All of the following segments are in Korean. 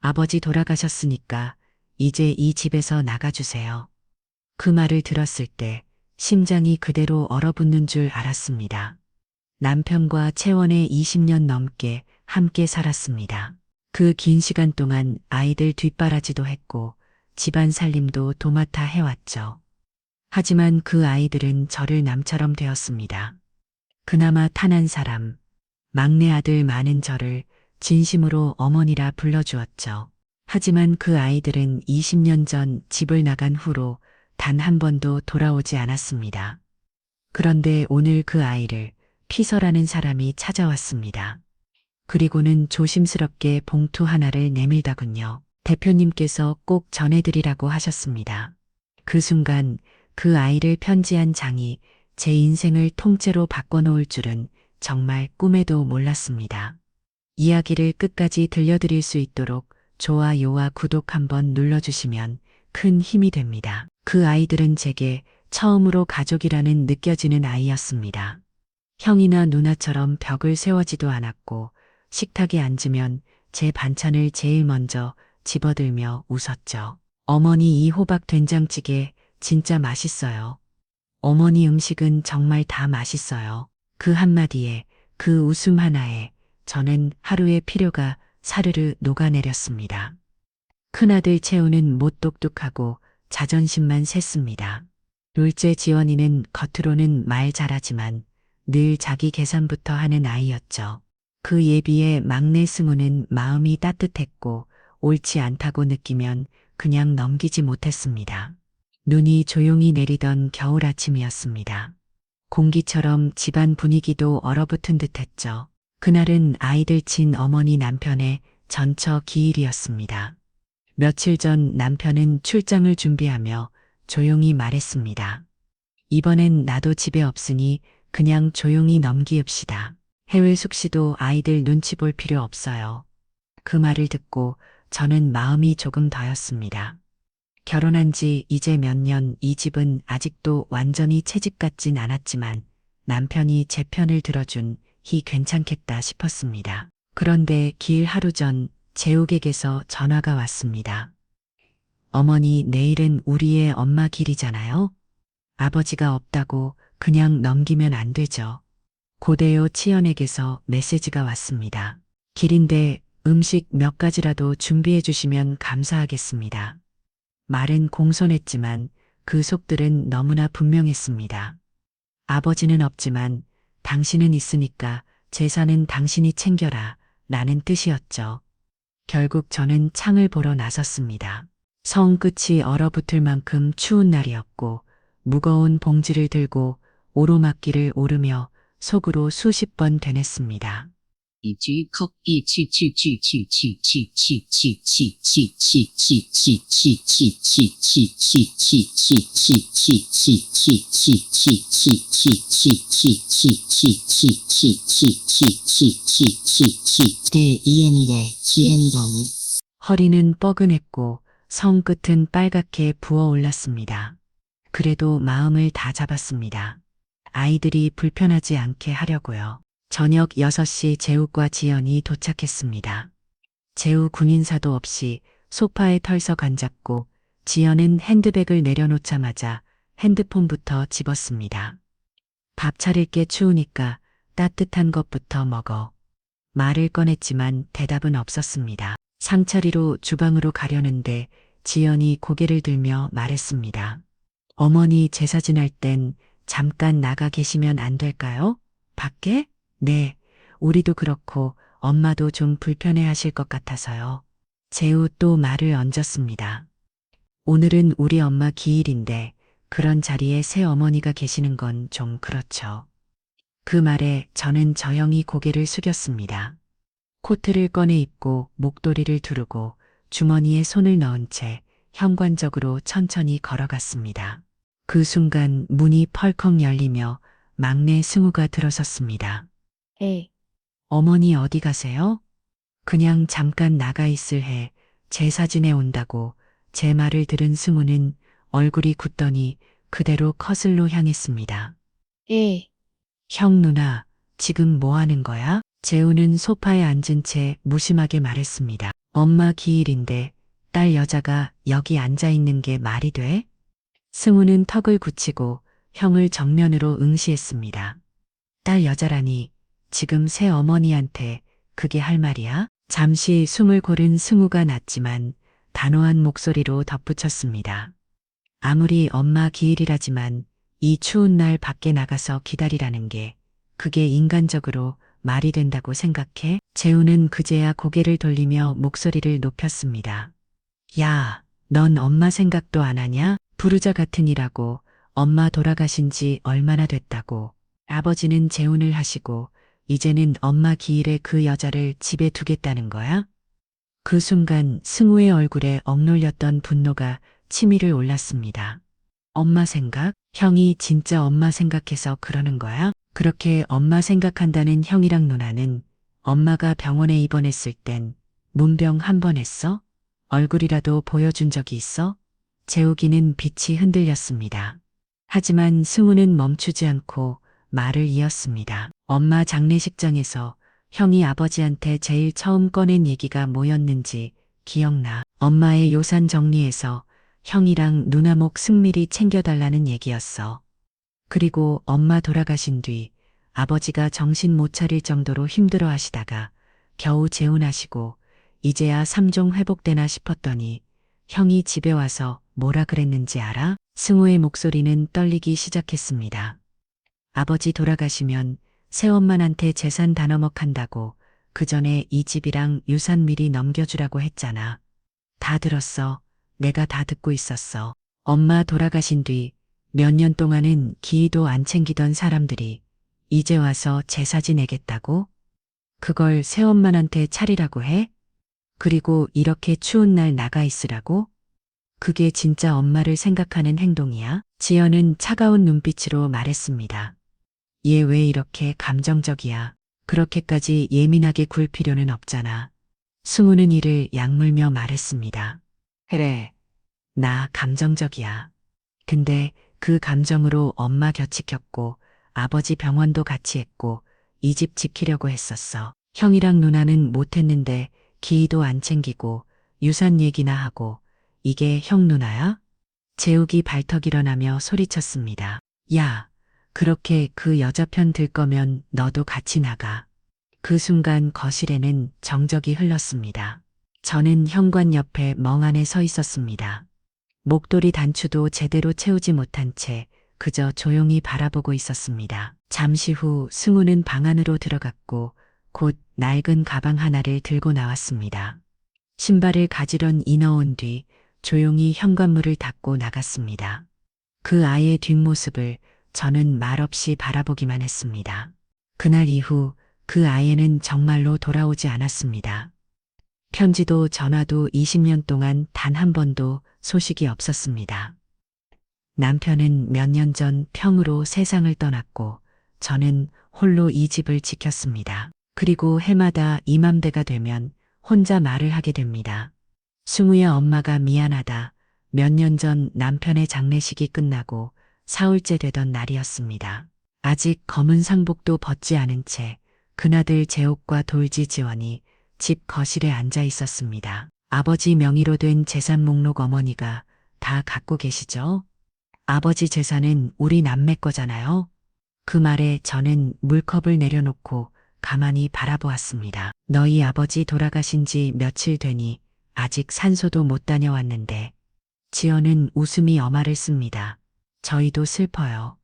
아버지 돌아가셨으니까 이제 이 집에서 나가주세요. 그 말을 들었을 때 심장이 그대로 얼어붙는 줄 알았습니다. 남편과 채원에 20년 넘게 함께 살았습니다. 그 긴 시간 동안 아이들 뒷바라지도 했고 집안 살림도 도맡아 해왔죠. 하지만 그 아이들은 저를 남처럼 되었습니다. 그나마 탄한 사람, 막내 아들 많은 저를 진심으로 어머니라 불러주었죠. 하지만 그 아이들은 20년 전 집을 나간 후로 단 한 번도 돌아오지 않았습니다. 그런데 오늘 그 아이를 피서라는 사람이 찾아왔습니다. 그리고는 조심스럽게 봉투 하나를 내밀더군요. 대표님께서 꼭 전해드리라고 하셨습니다. 그 순간 그 아이를 편지한 장이 제 인생을 통째로 바꿔놓을 줄은 정말 꿈에도 몰랐습니다. 이야기를 끝까지 들려드릴 수 있도록 좋아요와 구독 한번 눌러주시면 큰 힘이 됩니다. 그 아이들은 제게 처음으로 가족이라는 느껴지는 아이였습니다. 형이나 누나처럼 벽을 세워지도 않았고 식탁에 앉으면 제 반찬을 제일 먼저 집어들며 웃었죠. 어머니 이 호박 된장찌개 진짜 맛있어요. 어머니 음식은 정말 다 맛있어요. 그 한마디에, 그 웃음 하나에 저는 하루의 피로가 사르르 녹아내렸습니다. 큰아들 채우는 못 똑똑하고 자존심만 셌습니다. 둘째 지원이는 겉으로는 말 잘하지만 늘 자기 계산부터 하는 아이였죠. 그 예비에 막내 승우는 마음이 따뜻했고 옳지 않다고 느끼면 그냥 넘기지 못했습니다. 눈이 조용히 내리던 겨울 아침이었습니다. 공기처럼 집안 분위기도 얼어붙은 듯했죠. 그날은 아이들 친 어머니 남편의 전처 기일이었습니다. 며칠 전 남편은 출장을 준비하며 조용히 말했습니다. 이번엔 나도 집에 없으니 그냥 조용히 넘기읍시다. 해외 숙시도 아이들 눈치 볼 필요 없어요. 그 말을 듣고 저는 마음이 조금 더였습니다. 결혼한 지 이제 몇 년 이 집은 아직도 완전히 채집 같진 않았지만 남편이 제 편을 들어준 히 괜찮겠다 싶었습니다. 그런데 기일 하루 전 재욱에게서 전화가 왔습니다. 어머니 내일은 우리의 엄마 길이잖아요. 아버지가 없다고 그냥 넘기면 안 되죠. 고대요 치연에게서 메시지가 왔습니다. 길인데 음식 몇 가지라도 준비해 주시면 감사하겠습니다. 말은 공손했지만 그 속들은 너무나 분명했습니다. 아버지는 없지만 당신은 있으니까 재산은 당신이 챙겨라 라는 뜻이었죠. 결국 저는 창을 보러 나섰습니다. 성 끝이 얼어붙을 만큼 추운 날이었고 무거운 봉지를 들고 오르막길을 오르며 속으로 수십 번 되뇌습니다. 허리는 뻐근했고 성끝은 빨갛게 부어올랐습니다. 그래도 마음을 다 잡았습니다. 아이들이 불편하지 않게 하려고요. 저녁 6시 재욱과 지연이 도착했습니다. 재욱 군인사도 없이 소파에 털썩 앉았고 지연은 핸드백을 내려놓자마자 핸드폰부터 집었습니다. 밥 차릴 게 추우니까 따뜻한 것부터 먹어. 말을 꺼냈지만 대답은 없었습니다. 상차리로 주방으로 가려는데 지연이 고개를 들며 말했습니다. 어머니 제사지날 땐 잠깐 나가 계시면 안 될까요? 밖에? 네, 우리도 그렇고 엄마도 좀 불편해 하실 것 같아서요. 재우 또 말을 얹었습니다. 오늘은 우리 엄마 기일인데 그런 자리에 새 어머니가 계시는 건 좀 그렇죠. 그 말에 저는 저형이 고개를 숙였습니다. 코트를 꺼내 입고 목도리를 두르고 주머니에 손을 넣은 채 현관적으로 천천히 걸어갔습니다. 그 순간 문이 펄컥 열리며 막내 승우가 들어섰습니다. 어머니 어디 가세요? 그냥 잠깐 나가 있을 해 제사지내 온다고 제 말을 들은 승우는 얼굴이 굳더니 그대로 커슬로 향했습니다. 형 누나, 지금 뭐 하는 거야? 재우는 소파에 앉은 채 무심하게 말했습니다. 엄마 기일인데 딸 여자가 여기 앉아 있는 게 말이 돼? 승우는 턱을 굳히고 형을 정면으로 응시했습니다. 딸 여자라니 지금 새 어머니한테 그게 할 말이야? 잠시 숨을 고른 승우가 났지만 단호한 목소리로 덧붙였습니다. 아무리 엄마 기일이라지만 이 추운 날 밖에 나가서 기다리라는 게 그게 인간적으로 말이 된다고 생각해? 재우는 그제야 고개를 돌리며 목소리를 높였습니다. 야, 넌 엄마 생각도 안 하냐? 부르자 같으니라고 엄마 돌아가신 지 얼마나 됐다고. 아버지는 재혼을 하시고 이제는 엄마 기일에 그 여자를 집에 두겠다는 거야? 그 순간 승우의 얼굴에 억눌렸던 분노가 치밀을 올랐습니다. 엄마 생각? 형이 진짜 엄마 생각해서 그러는 거야? 그렇게 엄마 생각한다는 형이랑 누나는 엄마가 병원에 입원했을 땐 문병 한 번 했어? 얼굴이라도 보여준 적이 있어? 재욱이는 빛이 흔들렸습니다. 하지만 승우는 멈추지 않고 말을 이었습니다. 엄마 장례식장에서 형이 아버지한테 제일 처음 꺼낸 얘기가 뭐였는지 기억나. 엄마의 요산 정리해서 형이랑 누나 목 승밀히 챙겨달라는 얘기였어. 그리고 엄마 돌아가신 뒤 아버지가 정신 못 차릴 정도로 힘들어 하시다가 겨우 재혼하시고 이제야 3종 회복되나 싶었더니 형이 집에 와서 뭐라 그랬는지 알아? 승우의 목소리는 떨리기 시작했습니다. 아버지 돌아가시면 새엄마한테 재산 다 넘어간다고 그 전에 이 집이랑 유산 미리 넘겨주라고 했잖아. 다 들었어. 내가 다 듣고 있었어. 엄마 돌아가신 뒤 몇 년 동안은 기이도 안 챙기던 사람들이 이제 와서 제사 지내겠다고? 그걸 새엄마한테 차리라고 해? 그리고 이렇게 추운 날 나가 있으라고? 그게 진짜 엄마를 생각하는 행동이야? 지연은 차가운 눈빛으로 말했습니다. 얘 왜 이렇게 감정적이야? 그렇게까지 예민하게 굴 필요는 없잖아. 승우는 이를 약물며 말했습니다. 그래, 나 감정적이야. 근데 그 감정으로 엄마 곁이 켰고 아버지 병원도 같이 했고 이 집 지키려고 했었어. 형이랑 누나는 못했는데 기이도 안 챙기고 유산 얘기나 하고 이게 형 누나야? 재욱이 발턱 일어나며 소리쳤습니다. 야, 그렇게 그 여자 편 들 거면 너도 같이 나가. 그 순간 거실에는 정적이 흘렀습니다. 저는 현관 옆에 멍하니 서 있었습니다. 목도리 단추도 제대로 채우지 못한 채 그저 조용히 바라보고 있었습니다. 잠시 후 승우는 방 안으로 들어갔고 곧 낡은 가방 하나를 들고 나왔습니다. 신발을 가지런 인어온 뒤 조용히 현관문을 닫고 나갔습니다. 그 아이의 뒷모습을 저는 말없이 바라보기만 했습니다. 그날 이후 그 아이는 정말로 돌아오지 않았습니다. 편지도 전화도 20년 동안 단 한 번도 소식이 없었습니다. 남편은 몇 년 전 평으로 세상을 떠났고 저는 홀로 이 집을 지켰습니다. 그리고 해마다 이맘때가 되면 혼자 말을 하게 됩니다. 승우야 엄마가 미안하다. 몇 년 전 남편의 장례식이 끝나고 사흘째 되던 날이었습니다. 아직 검은 상복도 벗지 않은 채 큰아들 재옥과 돌지 지원이 집 거실에 앉아 있었습니다. 아버지 명의로 된 재산 목록 어머니가 다 갖고 계시죠? 아버지 재산은 우리 남매 거잖아요. 그 말에 저는 물컵을 내려놓고 가만히 바라보았습니다. 너희 아버지 돌아가신 지 며칠 되니 아직 산소도 못 다녀왔는데. 지연은 웃음이 엄하를 씁니다. 저희도 슬퍼요.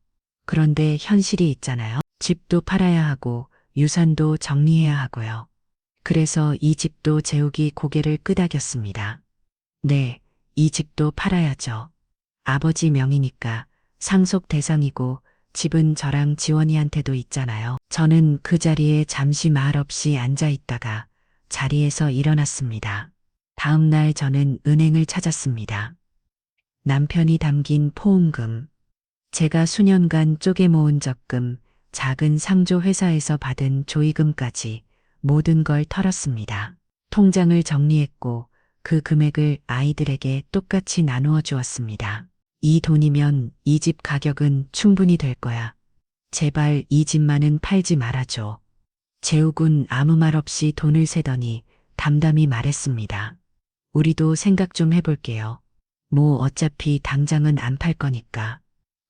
그런데 현실이 있잖아요. 집도 팔아야 하고 유산도 정리해야 하고요. 그래서 이 집도 재욱이 고개를 끄덕였습니다. 네, 이 집도 팔아야죠. 아버지 명의니까 상속 대상이고 집은 저랑 지원이한테도 있잖아요. 저는 그 자리에 잠시 말없이 앉아 있다가 자리에서 일어났습니다. 다음 날 저는 은행을 찾았습니다. 남편이 담긴 포옹금, 제가 수년간 쪼개 모은 적금, 작은 상조 회사에서 받은 조의금까지 모든 걸 털었습니다. 통장을 정리했고 그 금액을 아이들에게 똑같이 나누어 주었습니다. 이 돈이면 이 집 가격은 충분히 될 거야. 제발 이 집만은 팔지 말아줘. 재욱은 아무 말 없이 돈을 세더니 담담히 말했습니다. 우리도 생각 좀 해볼게요. 뭐 어차피 당장은 안 팔 거니까.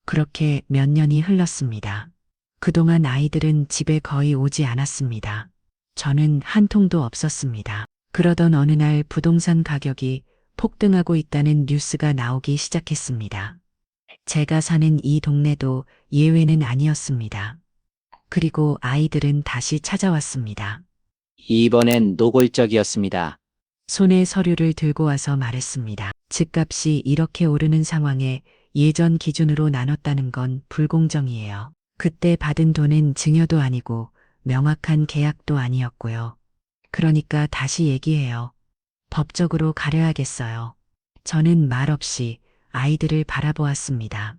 그렇게 몇 년이 흘렀습니다. 그동안 아이들은 집에 거의 오지 않았습니다. 저는 한 통도 없었습니다. 그러던 어느 날 부동산 가격이 폭등하고 있다는 뉴스가 나오기 시작했습니다. 제가 사는 이 동네도 예외는 아니었습니다. 그리고 아이들은 다시 찾아왔습니다. 이번엔 노골적이었습니다. 손에 서류를 들고 와서 말했습니다. 집값이 이렇게 오르는 상황에 예전 기준으로 나눴다는 건 불공정이에요. 그때 받은 돈은 증여도 아니고 명확한 계약도 아니었고요. 그러니까 다시 얘기해요. 법적으로 가려야겠어요. 저는 말없이 아이들을 바라보았습니다.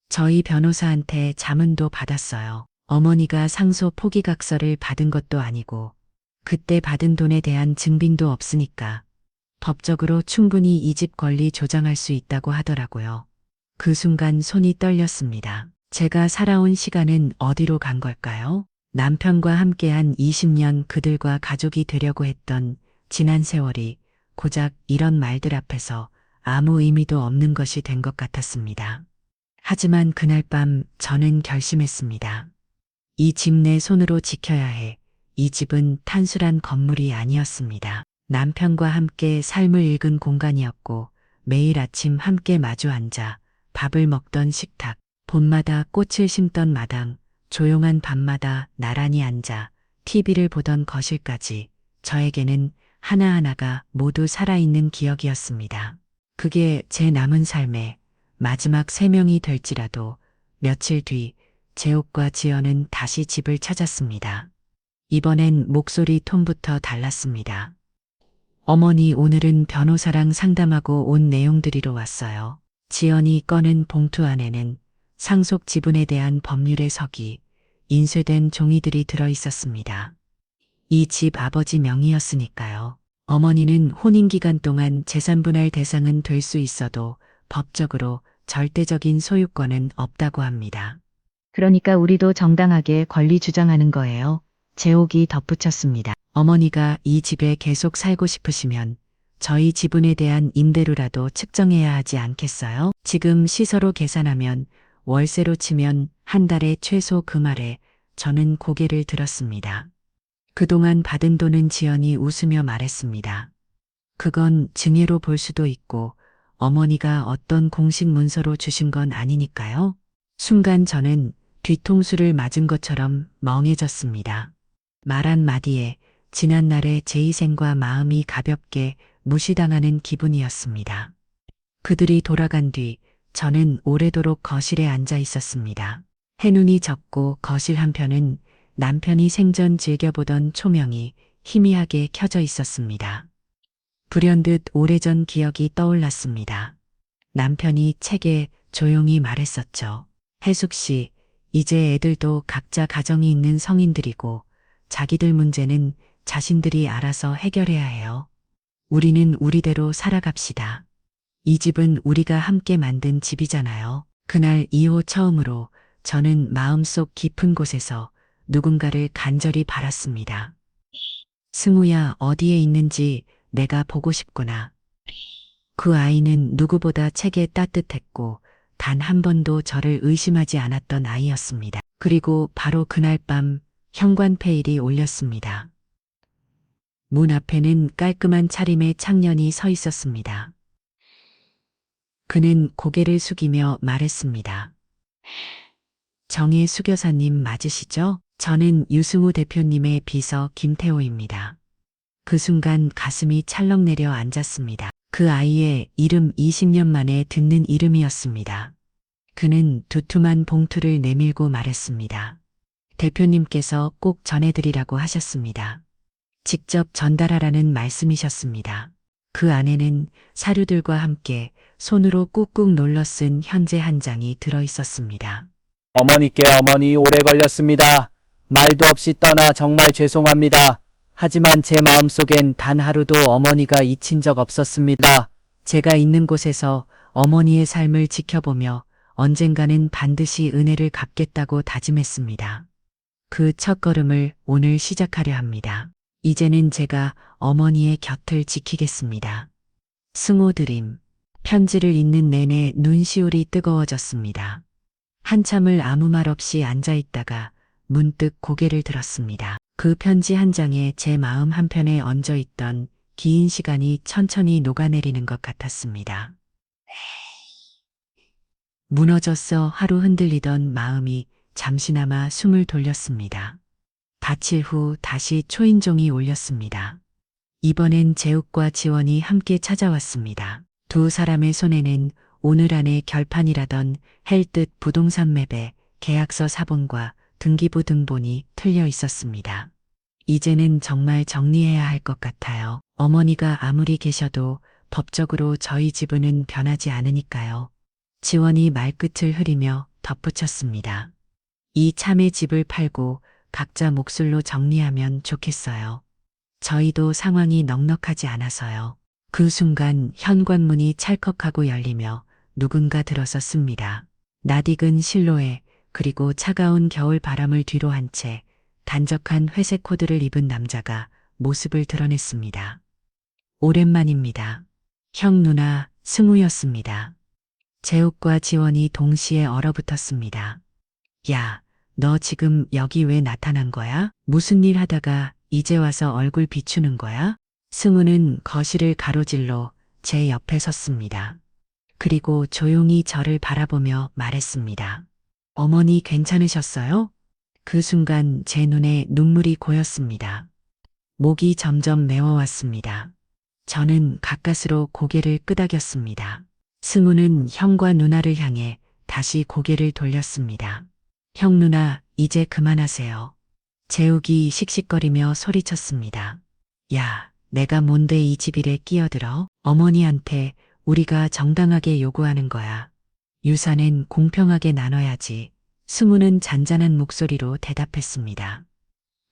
저희 변호사한테 자문도 받았어요. 어머니가 상소 포기각서를 받은 것도 아니고 그때 받은 돈에 대한 증빙도 없으니까 법적으로 충분히 이 집 권리 조정할 수 있다고 하더라고요. 그 순간 손이 떨렸습니다. 제가 살아온 시간은 어디로 간 걸까요? 남편과 함께한 20년 그들과 가족이 되려고 했던 지난 세월이 고작 이런 말들 앞에서 아무 의미도 없는 것이 된 것 같았습니다. 하지만 그날 밤 저는 결심했습니다. 이 집 내 손으로 지켜야 해. 이 집은 탄술한 건물이 아니었습니다. 남편과 함께 삶을 읽은 공간이었고 매일 아침 함께 마주 앉아 밥을 먹던 식탁, 봄마다 꽃을 심던 마당, 조용한 밤마다 나란히 앉아 TV를 보던 거실까지 저에게는 하나하나가 모두 살아있는 기억이었습니다. 그게 제 남은 삶의 마지막 세명이 될지라도 며칠 뒤 재옥과 지연은 다시 집을 찾았습니다. 이번엔 목소리 톤부터 달랐습니다. 어머니, 오늘은 변호사랑 상담하고 온 내용들이로 왔어요. 지연이 꺼낸 봉투 안에는 상속 지분에 대한 법률의 서기, 인쇄된 종이들이 들어 있었습니다. 이 집 아버지 명의였으니까요. 어머니는 혼인 기간 동안 재산 분할 대상은 될 수 있어도 법적으로 절대적인 소유권은 없다고 합니다. 그러니까 우리도 정당하게 권리 주장하는 거예요. 재옥이 덧붙였습니다. 어머니가 이 집에 계속 살고 싶으시면 저희 지분에 대한 임대료라도 측정해야 하지 않겠어요? 지금 시세로 계산하면 월세로 치면 한 달에 최소 그 말에 저는 고개를 들었습니다. 그동안 받은 돈은 지연이 웃으며 말했습니다. 그건 증여로 볼 수도 있고 어머니가 어떤 공식 문서로 주신 건 아니니까요. 순간 저는 뒤통수를 맞은 것처럼 멍해졌습니다. 말 한마디에 지난날의 제 희생과 마음이 가볍게 무시당하는 기분이었습니다. 그들이 돌아간 뒤 저는 오래도록 거실에 앉아 있었습니다. 해눈이 졌고 거실 한편은 남편이 생전 즐겨보던 초명이 희미하게 켜져 있었습니다. 불현듯 오래전 기억이 떠올랐습니다. 남편이 책에 조용히 말했었죠. 혜숙 씨, 이제 애들도 각자 가정이 있는 성인들이고 자기들 문제는 자신들이 알아서 해결해야 해요. 우리는 우리대로 살아갑시다. 이 집은 우리가 함께 만든 집이잖아요. 그날 이후 처음으로 저는 마음속 깊은 곳에서 누군가를 간절히 바랐습니다. 승우야, 어디에 있는지 내가 보고 싶구나. 그 아이는 누구보다 책에 따뜻했고 단 한 번도 저를 의심하지 않았던 아이였습니다. 그리고 바로 그날 밤 현관 페일이 올렸습니다. 문 앞에는 깔끔한 차림의 창년이 서 있었습니다. 그는 고개를 숙이며 말했습니다. 정혜숙 여사님 맞으시죠? 저는 유승우 대표님의 비서 김태호입니다. 그 순간 가슴이 찰렁 내려 앉았습니다. 그 아이의 이름 20년 만에 듣는 이름이었습니다. 그는 두툼한 봉투를 내밀고 말했습니다. 대표님께서 꼭 전해드리라고 하셨습니다. 직접 전달하라는 말씀이셨습니다. 그 안에는 사료들과 함께 손으로 꾹꾹 눌러 쓴 현재 한 장이 들어 있었습니다. 어머니께 어머니 오래 걸렸습니다. 말도 없이 떠나 정말 죄송합니다. 하지만 제 마음속엔 단 하루도 어머니가 잊힌 적 없었습니다. 제가 있는 곳에서 어머니의 삶을 지켜보며 언젠가는 반드시 은혜를 갚겠다고 다짐했습니다. 그 첫걸음을 오늘 시작하려 합니다. 이제는 제가 어머니의 곁을 지키겠습니다. 승호 드림. 편지를 읽는 내내 눈시울이 뜨거워졌습니다. 한참을 아무 말 없이 앉아 있다가 문득 고개를 들었습니다. 그 편지 한 장에 제 마음 한편에 얹어 있던 긴 시간이 천천히 녹아내리는 것 같았습니다. 무너졌어 하루 흔들리던 마음이 잠시나마 숨을 돌렸습니다. 며칠 후 다시 초인종이 울렸습니다. 이번엔 재욱과 지원이 함께 찾아왔습니다. 두 사람의 손에는 오늘 안에 결판이라던 헬듯 부동산 매매 계약서 사본과 등기부 등본이 틀려 있었습니다. 이제는 정말 정리해야 할 것 같아요. 어머니가 아무리 계셔도 법적으로 저희 지분은 변하지 않으니까요. 지원이 말끝을 흐리며 덧붙였습니다. 이 참의 집을 팔고 각자 몫을로 정리하면 좋겠어요. 저희도 상황이 넉넉하지 않아서요. 그 순간 현관문이 찰컥하고 열리며 누군가 들어섰습니다. 낯익은 실로에 그리고 차가운 겨울 바람을 뒤로 한 채 단적한 회색 코트를 입은 남자가 모습을 드러냈습니다. 오랜만입니다. 형 누나 승우였습니다. 재욱과 지원이 동시에 얼어붙었습니다. 야, 너 지금 여기 왜 나타난 거야? 무슨 일 하다가 이제 와서 얼굴 비추는 거야? 승우는 거실을 가로질러 제 옆에 섰습니다. 그리고 조용히 저를 바라보며 말했습니다. 어머니 괜찮으셨어요? 그 순간 제 눈에 눈물이 고였습니다. 목이 점점 메워왔습니다. 저는 가까스로 고개를 끄덕였습니다. 승우는 형과 누나를 향해 다시 고개를 돌렸습니다. 형 누나, 이제 그만하세요. 재욱이 씩씩거리며 소리쳤습니다. 야, 내가 뭔데 이 집 일에 끼어들어? 어머니한테 우리가 정당하게 요구하는 거야. 유산은 공평하게 나눠야지. 승우는 잔잔한 목소리로 대답했습니다.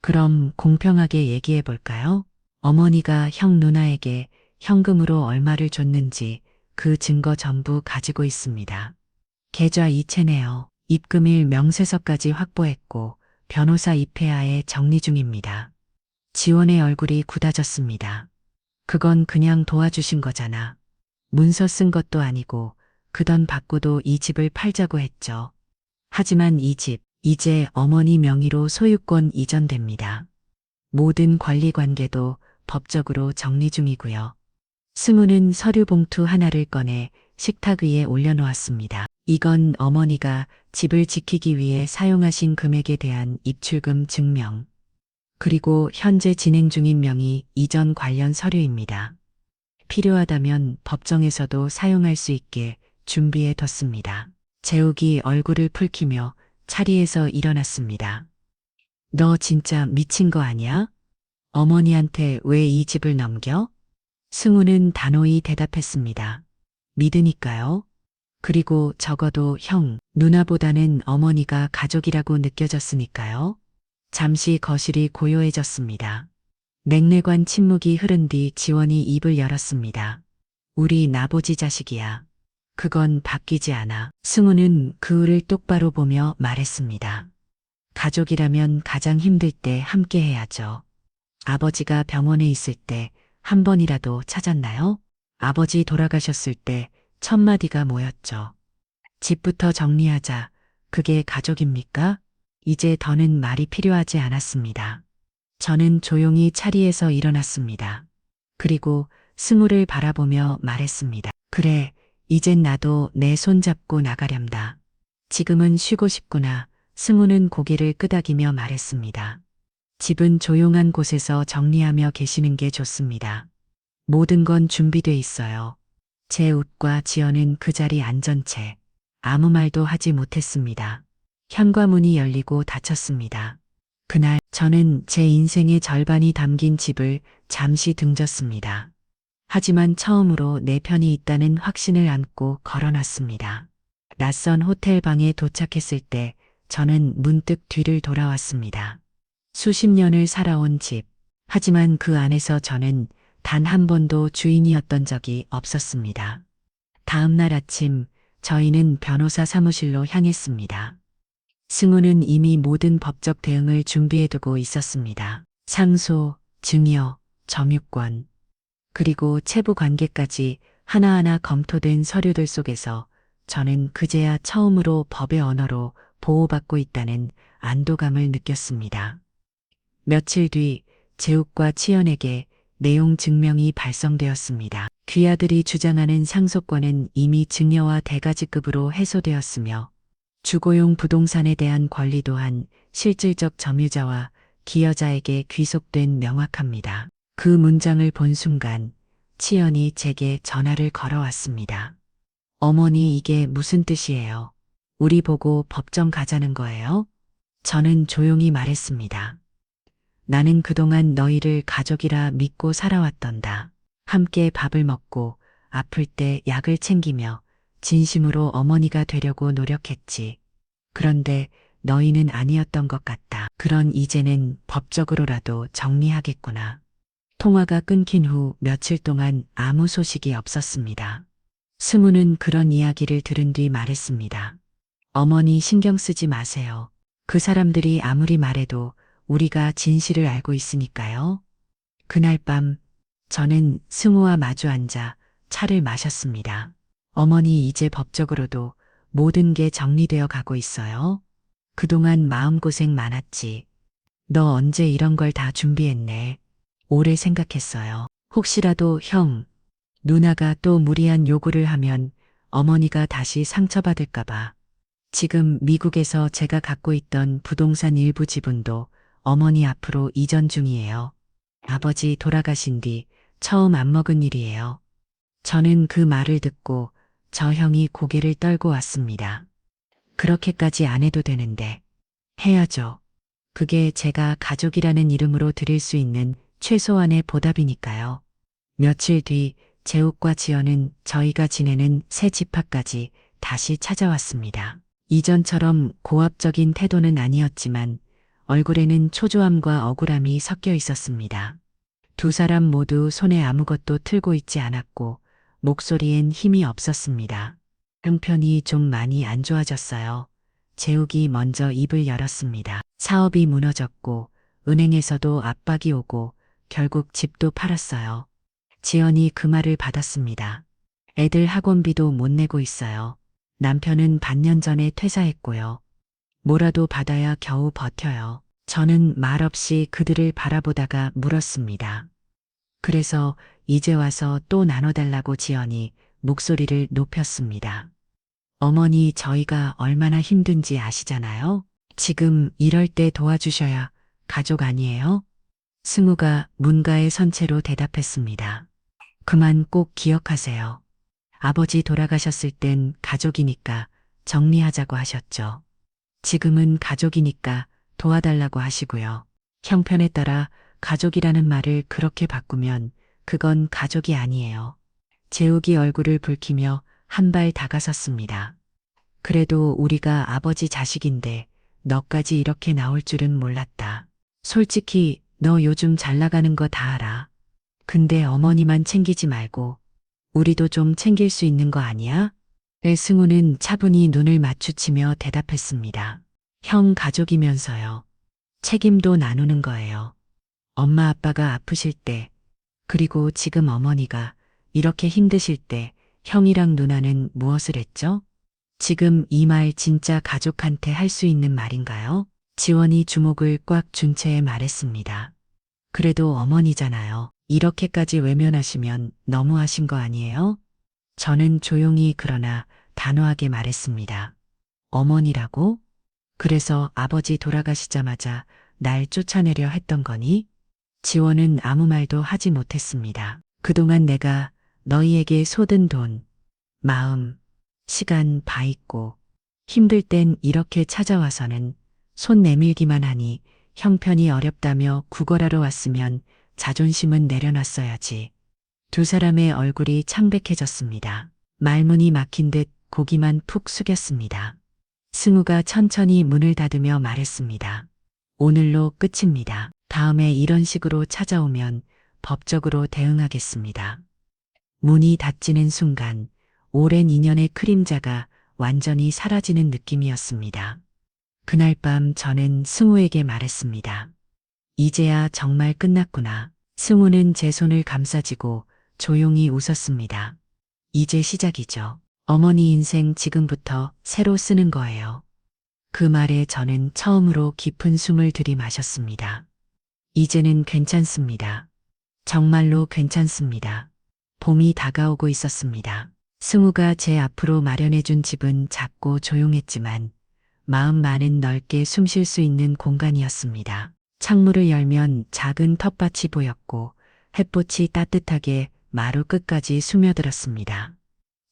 그럼 공평하게 얘기해 볼까요? 어머니가 형 누나에게 현금으로 얼마를 줬는지 그 증거 전부 가지고 있습니다. 계좌 이체네요. 입금일 명세서까지 확보했고 변호사 입회하에 정리 중입니다. 지원의 얼굴이 굳어졌습니다. 그건 그냥 도와주신 거잖아. 문서 쓴 것도 아니고 그 돈 받고도 이 집을 팔자고 했죠. 하지만 이 집, 이제 어머니 명의로 소유권 이전됩니다. 모든 권리 관계도 법적으로 정리 중이고요. 승우는 서류 봉투 하나를 꺼내 식탁 위에 올려놓았습니다. 이건 어머니가 집을 지키기 위해 사용하신 금액에 대한 입출금 증명. 그리고 현재 진행 중인 명의 이전 관련 서류입니다. 필요하다면 법정에서도 사용할 수 있게 준비해 뒀습니다. 재욱이 얼굴을 붉히며 자리에서 일어났습니다. 너 진짜 미친 거 아니야? 어머니한테 왜 이 집을 넘겨? 승우는 단호히 대답했습니다. 믿으니까요. 그리고 적어도 형, 누나보다는 어머니가 가족이라고 느껴졌으니까요. 잠시 거실이 고요해졌습니다. 냉랭한 침묵이 흐른 뒤 지원이 입을 열었습니다. 우리 나보지 자식이야. 그건 바뀌지 않아. 승우는 그을을 똑바로 보며 말했습니다. 가족이라면 가장 힘들 때 함께 해야죠. 아버지가 병원에 있을 때 한 번이라도 찾았나요? 아버지 돌아가셨을 때 첫마디가 뭐였죠? 집부터 정리하자. 그게 가족입니까? 이제 더는 말이 필요하지 않았습니다. 저는 조용히 자리에서 일어났습니다. 그리고 승우를 바라보며 말했습니다. 그래, 이젠 나도 내 손 잡고 나가렴다. 지금은 쉬고 싶구나. 승우는 고개를 끄덕이며 말했습니다. 집은 조용한 곳에서 정리하며 계시는 게 좋습니다. 모든 건 준비돼 있어요. 재욱과 지연은 그 자리 앉은 채 아무 말도 하지 못했습니다. 현관문이 열리고 닫혔습니다. 그날 저는 제 인생의 절반이 담긴 집을 잠시 등졌습니다. 하지만 처음으로 내 편이 있다는 확신을 안고 걸어놨습니다. 낯선 호텔 방에 도착했을 때 저는 문득 뒤를 돌아왔습니다. 수십 년을 살아온 집. 하지만 그 안에서 저는 단 한 번도 주인이었던 적이 없었습니다. 다음 날 아침 저희는 변호사 사무실로 향했습니다. 승우는 이미 모든 법적 대응을 준비해두고 있었습니다. 상소, 증여, 점유권, 그리고 채부 관계까지 하나하나 검토된 서류들 속에서 저는 그제야 처음으로 법의 언어로 보호받고 있다는 안도감을 느꼈습니다. 며칠 뒤 재욱과 치연에게 내용 증명이 발송되었습니다. 귀하들이 주장하는 상속권은 이미 증여와 대가지급으로 해소되었으며 주거용 부동산에 대한 권리 또한 실질적 점유자와 기여자에게 귀속된 명확합니다. 그 문장을 본 순간 치연이 제게 전화를 걸어왔습니다. 어머니, 이게 무슨 뜻이에요? 우리 보고 법정 가자는 거예요? 저는 조용히 말했습니다. 나는 그동안 너희를 가족이라 믿고 살아왔던다. 함께 밥을 먹고 아플 때 약을 챙기며 진심으로 어머니가 되려고 노력했지. 그런데 너희는 아니었던 것 같다. 그런 이제는 법적으로라도 정리하겠구나. 통화가 끊긴 후 며칠 동안 아무 소식이 없었습니다. 승우는 그런 이야기를 들은 뒤 말했습니다. 어머니, 신경 쓰지 마세요. 그 사람들이 아무리 말해도 우리가 진실을 알고 있으니까요. 그날 밤 저는 승우와 마주 앉아 차를 마셨습니다. 어머니, 이제 법적으로도 모든 게 정리되어 가고 있어요. 그동안 마음고생 많았지. 너 언제 이런 걸 다 준비했네. 오래 생각했어요. 혹시라도 형, 누나가 또 무리한 요구를 하면 어머니가 다시 상처받을까봐. 지금 미국에서 제가 갖고 있던 부동산 일부 지분도 어머니 앞으로 이전 중이에요. 아버지 돌아가신 뒤 처음 안 먹은 일이에요. 저는 그 말을 듣고 저 형이 고개를 떨고 왔습니다. 그렇게까지 안 해도 되는데. 해야죠. 그게 제가 가족이라는 이름으로 드릴 수 있는 최소한의 보답이니까요. 며칠 뒤 재욱과 지연은 저희가 지내는 새 집합까지 다시 찾아왔습니다. 이전처럼 고압적인 태도는 아니었지만 얼굴에는 초조함과 억울함이 섞여 있었습니다. 두 사람 모두 손에 아무것도 틀고 있지 않았고 목소리엔 힘이 없었습니다. 형편이 좀 많이 안 좋아졌어요. 재욱이 먼저 입을 열었습니다. 사업이 무너졌고 은행에서도 압박이 오고 결국 집도 팔았어요. 지연이 그 말을 받았습니다. 애들 학원비도 못 내고 있어요. 남편은 반년 전에 퇴사했고요. 뭐라도 받아야 겨우 버텨요. 저는 말없이 그들을 바라보다가 물었습니다. 그래서 이제 와서 또 나눠달라고 지연이 목소리를 높였습니다. 어머니, 저희가 얼마나 힘든지 아시잖아요? 지금 이럴 때 도와주셔야 가족 아니에요? 승우가 문가에 선 채로 대답했습니다. 그만 꼭 기억하세요. 아버지 돌아가셨을 땐 가족이니까 정리하자고 하셨죠. 지금은 가족이니까 도와달라고 하시고요. 형편에 따라 가족이라는 말을 그렇게 바꾸면 그건 가족이 아니에요. 재욱이 얼굴을 붉히며 한 발 다가섰습니다. 그래도 우리가 아버지 자식인데 너까지 이렇게 나올 줄은 몰랐다. 솔직히 너 요즘 잘 나가는 거 다 알아. 근데 어머니만 챙기지 말고 우리도 좀 챙길 수 있는 거 아니야? 승우는 차분히 눈을 마주치며 대답했습니다. 형 가족이면서요. 책임도 나누는 거예요. 엄마 아빠가 아프실 때, 그리고 지금 어머니가 이렇게 힘드실 때 형이랑 누나는 무엇을 했죠? 지금 이 말 진짜 가족한테 할 수 있는 말인가요? 지원이 주목을 꽉 준 채 말했습니다. 그래도 어머니잖아요. 이렇게까지 외면하시면 너무하신 거 아니에요? 저는 조용히 그러나 단호하게 말했습니다. 어머니라고? 그래서 아버지 돌아가시자마자 날 쫓아내려 했던 거니? 지원은 아무 말도 하지 못했습니다. 그동안 내가 너희에게 쏟은 돈, 마음, 시간 다 있고 힘들 땐 이렇게 찾아와서는 손 내밀기만 하니 형편이 어렵다며 구걸하러 왔으면 자존심은 내려놨어야지. 두 사람의 얼굴이 창백해졌습니다. 말문이 막힌 듯 고기만 푹 숙였습니다. 승우가 천천히 문을 닫으며 말했습니다. 오늘로 끝입니다. 다음에 이런 식으로 찾아오면 법적으로 대응하겠습니다. 문이 닫히는 순간 오랜 인연의 그림자가 완전히 사라지는 느낌이었습니다. 그날 밤 저는 승우에게 말했습니다. 이제야 정말 끝났구나. 승우는 제 손을 감싸쥐고 조용히 웃었습니다. 이제 시작이죠. 어머니 인생 지금부터 새로 쓰는 거예요. 그 말에 저는 처음으로 깊은 숨을 들이마셨습니다. 이제는 괜찮습니다. 정말로 괜찮습니다. 봄이 다가오고 있었습니다. 승우가 제 앞으로 마련해준 집은 작고 조용했지만 마음만은 넓게 숨 쉴 수 있는 공간이었습니다. 창문을 열면 작은 텃밭이 보였고 햇볕이 따뜻하게 마루 끝까지 스며들었습니다.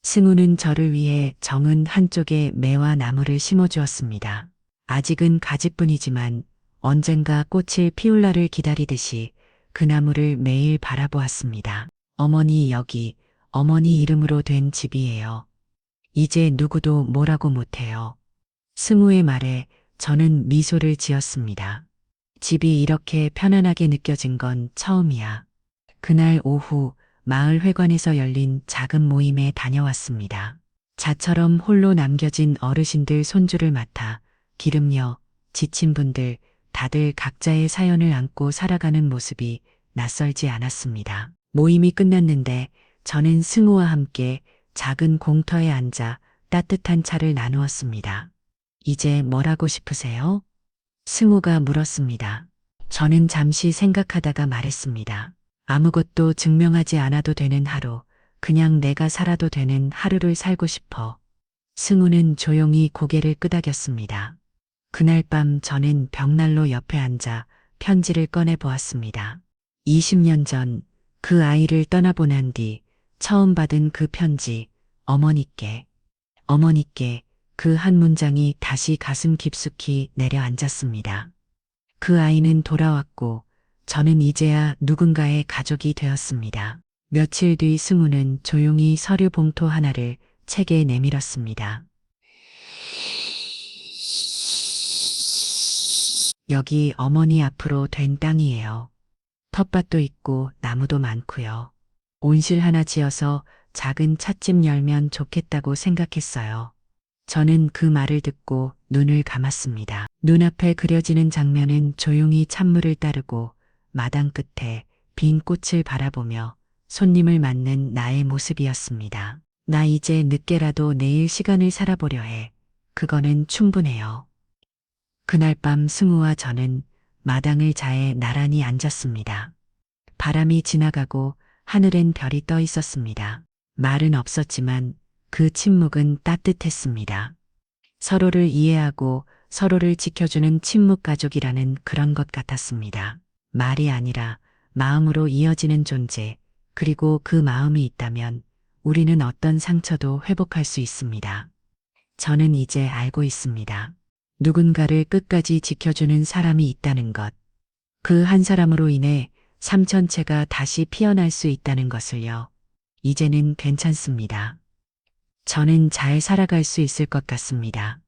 승우는 저를 위해 정은 한쪽에 매와 나무를 심어주었습니다. 아직은 가지뿐이지만 언젠가 꽃을 피울 날을 기다리듯이 그 나무를 매일 바라보았습니다. 어머니 여기 어머니 이름으로 된 집이에요. 이제 누구도 뭐라고 못해요. 승우의 말에 저는 미소를 지었습니다. 집이 이렇게 편안하게 느껴진 건 처음이야. 그날 오후 마을 회관에서 열린 작은 모임에 다녀왔습니다. 자처럼 홀로 남겨진 어르신들 손주를 맡아 기름녀, 지친 분들 다들 각자의 사연을 안고 살아가는 모습이 낯설지 않았습니다. 모임이 끝났는데 저는 승우와 함께 작은 공터에 앉아 따뜻한 차를 나누었습니다. 이제 뭘 하고 싶으세요? 승우가 물었습니다. 저는 잠시 생각하다가 말했습니다. 아무것도 증명하지 않아도 되는 하루, 그냥 내가 살아도 되는 하루를 살고 싶어. 승우는 조용히 고개를 끄덕였습니다. 그날 밤 저는 벽난로 옆에 앉아 편지를 꺼내 보았습니다. 20년 전 그 아이를 떠나보낸 뒤 처음 받은 그 편지, 어머니께 그 한 문장이 다시 가슴 깊숙이 내려앉았습니다. 그 아이는 돌아왔고 저는 이제야 누군가의 가족이 되었습니다. 며칠 뒤 승우는 조용히 서류 봉투 하나를 책에 내밀었습니다. 여기 어머니 앞으로 된 땅이에요. 텃밭도 있고 나무도 많고요. 온실 하나 지어서 작은 찻집 열면 좋겠다고 생각했어요. 저는 그 말을 듣고 눈을 감았습니다. 눈앞에 그려지는 장면은 조용히 찬물을 따르고 마당 끝에 빈 꽃을 바라보며 손님을 맞는 나의 모습이었습니다. 나 이제 늦게라도 내일 시간을 살아보려 해. 그거는 충분해요. 그날 밤 승우와 저는 마당을 자해 나란히 앉았습니다. 바람이 지나가고 하늘엔 별이 떠 있었습니다. 말은 없었지만 그 침묵은 따뜻했습니다. 서로를 이해하고 서로를 지켜주는 침묵 가족이라는 그런 것 같았습니다. 말이 아니라 마음으로 이어지는 존재, 그리고 그 마음이 있다면 우리는 어떤 상처도 회복할 수 있습니다. 저는 이제 알고 있습니다. 누군가를 끝까지 지켜주는 사람이 있다는 것. 그 한 사람으로 인해 삶 전체가 다시 피어날 수 있다는 것을요. 이제는 괜찮습니다. 저는 잘 살아갈 수 있을 것 같습니다.